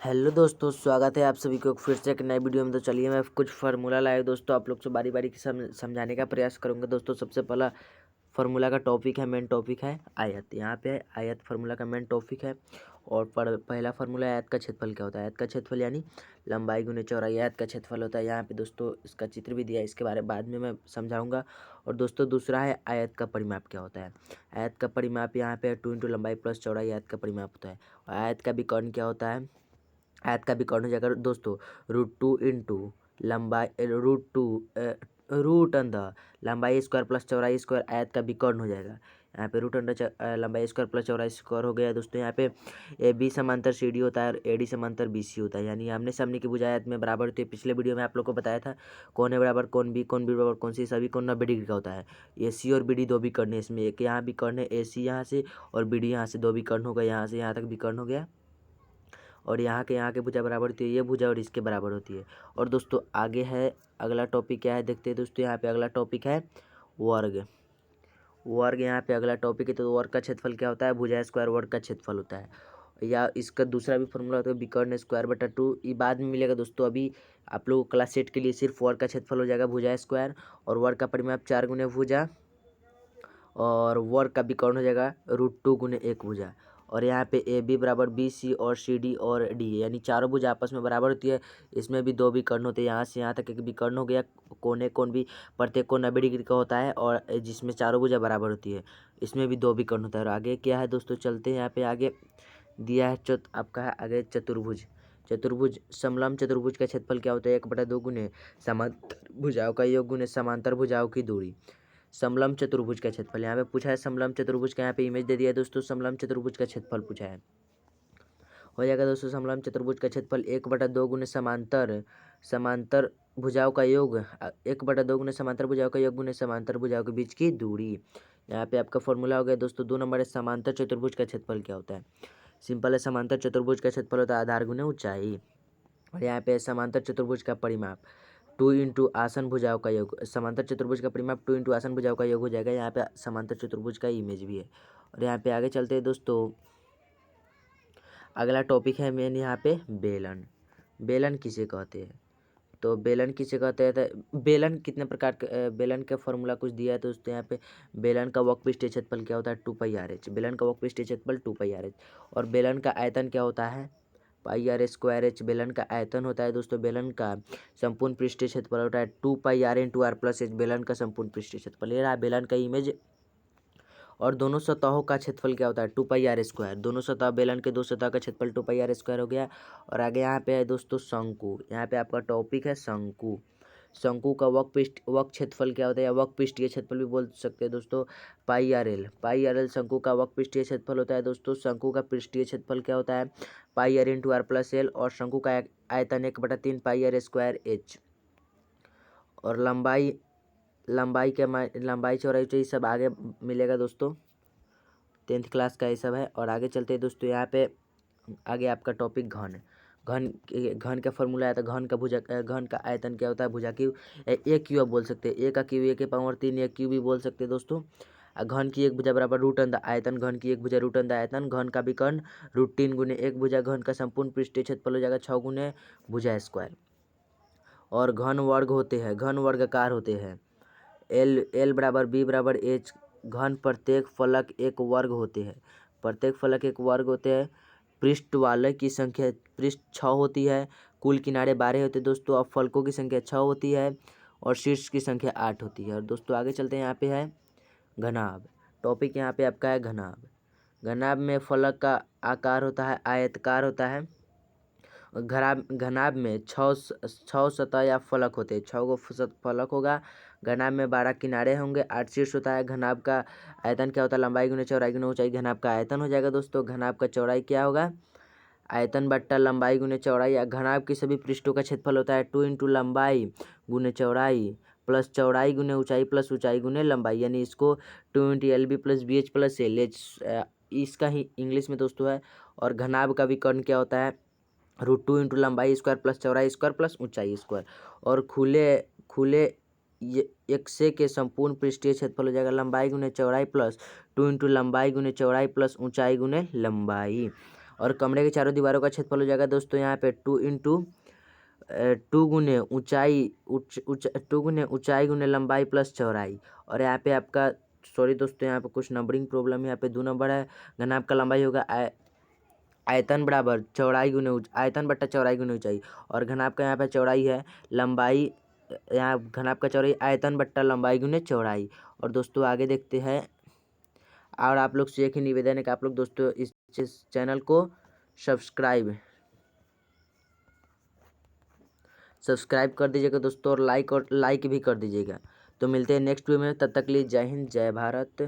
Hello दोस्तों, स्वागत है आप सभी को फिर से एक नए वीडियो में। तो चलिए मैं कुछ फार्मूला लाया दोस्तों, आप लोग से बारी बारी समझाने का प्रयास करूंगा। दोस्तों सबसे पहला फार्मूला का टॉपिक है, मेन टॉपिक है आयत। यहाँ पे आयत फार्मूला का मेन टॉपिक है। और पहला फार्मूला आयत का क्षेत्रफल क्या होता है। आयत का क्षेत्रफल यानी लंबाई गुने चौड़ाई आयत का क्षेत्रफल होता है। यहाँ पे दोस्तों इसका चित्र भी दिया है, इसके बारे में बाद में मैं समझाऊंगा। और दोस्तों दूसरा है आयत का परिमाप क्या होता है। आयत का परिमाप यहाँ पे 2 इंटू लंबाई प्लस चौड़ाई आयत का परिमाप होता है। और आयत का विकर्ण क्या होता है। आयत का विकर्ण हो जाएगा दोस्तों √2 इंटू लंबाई रूट अंडर लंबाई स्क्वायर प्लस चौड़ाई स्क्वायर आयत का विकर्ण हो जाएगा। यहाँ पे रूट अंडर लंबाई स्क्वायर प्लस चौड़ाई स्क्वायर हो गया दोस्तों। यहाँ पे ए बी समांतर सी डी होता है और ए डी समांतर बी सी होता है, यानी आमने सामने की भुजा आयत में बराबर होती है। पिछले वीडियो में आप लोग को बताया था कौन है बराबर कौन बी बराबर कौन सी, सभी कौन 90 डिग्री का होता है। ए सी और बी डी दो विकर्ण है, इसमें एक यहाँ विकर्ण है ए सी यहाँ से और बी डी यहाँ से, दो विकर्ण हो गया, यहाँ से यहाँ तक विकर्ण हो गया। और यहाँ के भुजा बराबर होती है, ये भुजा और इसके बराबर होती है। और दोस्तों आगे है अगला टॉपिक क्या है, देखते हैं दोस्तों। यहाँ पे अगला टॉपिक है वर्ग। वर्ग यहाँ पे अगला टॉपिक है। तो वर्ग का क्षेत्रफल क्या होता है, भुजा स्क्वायर वर्ग का क्षेत्रफल होता है। या इसका दूसरा भी फॉर्मूला होता है विकर्ण स्क्वायर बटा 2, ये बाद में मिलेगा दोस्तों। अभी आप लोगों को क्लास 8 के लिए सिर्फ वर्ग का क्षेत्रफल हो जाएगा भुजा स्क्वायर, और वर्ग का परिमाप 4 गुने भुजा, और वर्ग का विकर्ण हो जाएगा √2 गुने 1 भुजा। और यहाँ पे ए बी बराबर बी सी और सी डी और डी, यानी चारों भुजा आपस में बराबर होती है। इसमें भी दो विकर्ण होते हैं, यहाँ से यहाँ तक एक विकर्ण हो गया। कोण भी प्रत्येक कोण 90 डिग्री का होता है, और जिसमें चारों भुजा बराबर होती है इसमें भी दो विकर्ण होता है। और आगे क्या है दोस्तों, चलते हैं यहाँ पे आगे दिया है आपका है आगे चतुर्भुज। चतुर्भुज समलंब चतुर्भुज का क्षेत्रफल क्या होता है, 1/2 गुने समांतर भुजाओं का योग गुने समांतर भुजाओं की दूरी। समलंब चतुर्भुज का क्षेत्रफल यहाँ पे पूछा है। समलंब चतुर्भुज का यहाँ पे इमेज दे दिया है दोस्तों। समलंब चतुर्भुज का क्षेत्रफल पूछा है, हो जाएगा दोस्तों। समलंब चतुर्भुज का क्षेत्रफल 1/2 गुने समांतर भुजाओं का योग, 1/2 गुने समांतर भुजाओं का योग गुने समांतर भुजाओं के बीच की दूरी। यहाँ पे आपका फॉर्मूला हो गया दोस्तों। 2 नंबर है समांतर चतुर्भुज का क्षेत्रफल क्या होता है। सिंपल है, समांतर चतुर्भुज का क्षेत्रफल होता है आधार गुने ऊंचाई। और यहाँ पे समांतर चतुर्भुज का परिमाप 2 इंटू आसन भुजाओं का योग। समांतर चतुर्भुज का परिमाप 2 इंटू आसन भुजाओं का योग हो जाएगा। यहाँ पे समांतर चतुर्भुज का इमेज भी है। और यहाँ पे आगे चलते हैं दोस्तों, अगला टॉपिक है मेन यहाँ पे बेलन। बेलन किसे कहते हैं, तो बेलन किसे कहते हैं, तो बेलन कितने प्रकार के, बेलन का फॉर्मूला कुछ दिया है दोस्तों। यहाँ पे बेलन का वक्रपृष्ठीय क्षेत्रफल क्या होता है, 2πr/h। बेलन का वक्रपृष्ठीय क्षेत्रफल 2πr/h। और बेलन का आयतन क्या होता है, πr² बेलन का आयतन होता है दोस्तों। बेलन का संपूर्ण पृष्ठीय क्षेत्रफल होता है 2πr×r+h। बेलन का संपूर्ण पृष्ठीय क्षेत्रफल, ये रहा बेलन का इमेज। और दोनों सतहों का क्षेत्रफल क्या होता है, 2πr²। दोनों सतह बेलन के दो सतह का क्षेत्रफल 2πr² हो गया। और आगे यहाँ पे है दोस्तों शंकु। यहाँ पे आपका टॉपिक है शंकु। शंकु का वक्र क्षेत्रफल क्या होता है, या वक्र पृष्ठीय क्षेत्रफल भी बोल सकते हैं दोस्तों, πr/l शंकु का वक्र पृष्ठीय क्षेत्रफल होता है दोस्तों। शंकु का पृष्ठीय क्षेत्रफल क्या होता है, πr×r+l। और शंकु का आयतन 1/3 πr²h। और लंबाई चौड़ाई ऊंचाई सब आगे मिलेगा दोस्तों, 10th क्लास का ये सब है। और आगे चलते हैं दोस्तों, यहाँ पे आगे आपका टॉपिक घन। घन का फॉर्मूला है, तो घन का आयतन क्या होता है, भुजा क्यू। ए क्यू आप बोल सकते हैं, ए का क्यू 1/3, ए क्यू भी बोल सकते हैं दोस्तों। घन की एक भुजा बराबर √n आयतन, घन की एक भुजा √n आयतन। घन का विकर्ण √3 गुने 1 भुजा। घन का संपूर्ण पृष्ठीय क्षेत्रफल हो जाएगा 6 गुने भुजा स्क्वायर। और घन वर्ग होते हैं, घन वर्गाकार होते हैं। एल बराबर बी बराबर एच। घन प्रत्येक फलक एक वर्ग होते हैं, प्रत्येक फलक एक वर्ग होते हैं। पृष्ठ वाले की संख्या पृष्ठ 6 होती है, कुल किनारे 12 होते हैं दोस्तों। अब फलकों की संख्या 6 होती है और शीर्ष की संख्या 8 होती है। और दोस्तों आगे चलते हैं, यहाँ पे है घनाभ। टॉपिक यहाँ पे आपका है घनाभ। घनाभ में फलक का आकार होता है आयतकार होता है। घनाभ में छः सतह या फलक होते हैं, 6 फलक होगा। घनाभ में 12 किनारे होंगे, 8 शीर्ष होता है। घनाभ का आयतन क्या होता है, लंबाई गुने चौड़ाई गुने ऊंचाई। घनाभ का आयतन हो जाएगा दोस्तों। घनाभ का चौड़ाई क्या होगा, आयतन बट्टा लंबाई गुने चौड़ाई। या घनाभ की सभी पृष्ठों का क्षेत्रफल होता है 2 इंटू लंबाई गुने चौड़ाई प्लस चौड़ाई गुने ऊंचाई प्लस ऊंचाई गुने लंबाई, यानी इसको 2 इंटू LB+BH+L इसका ही इंग्लिश में दोस्तों है। और घनाभ का विकर्ण क्या होता है, √2 इंटू लंबाई स्क्वायर प्लस चौड़ाई स्क्वायर प्लस ऊंचाई स्क्वायर। और खुले एक्से के संपूर्ण पृष्ठीय क्षेत्रफल हो जाएगा लंबाई गुने चौड़ाई प्लस 2 इंटू लंबाई गुने चौड़ाई प्लस ऊंचाई गुने लंबाई। और कमरे के चारों दीवारों का क्षेत्रफल हो जाएगा दोस्तों यहाँ पे 2 गुने ऊंचाई 2 गुने ऊंचाई गुने लंबाई प्लस चौड़ाई। और यहाँ पे आपका सॉरी दोस्तों यहाँ पे कुछ नंबरिंग प्रॉब्लम है। यहाँ पे 2 नंबर है। घनाभ का लंबाई होगा आयतन बराबर चौड़ाई गुने आयतन बट्टा चौड़ाई गुने ऊंचाई। और घनाभ का यहाँ पे चौड़ाई है लंबाई, यहाँ घनाभ का चौड़ाई आयतन बट्टा लंबाई गुने चौड़ाई। और दोस्तों आगे देखते हैं। और आप लोग से एक ही निवेदन है कि आप लोग दोस्तों इस चैनल को सब्सक्राइब कर दीजिएगा दोस्तों, और लाइक भी कर दीजिएगा। तो मिलते हैं नेक्स्ट वीडियो में, तब तक के लिए जय हिंद जय भारत।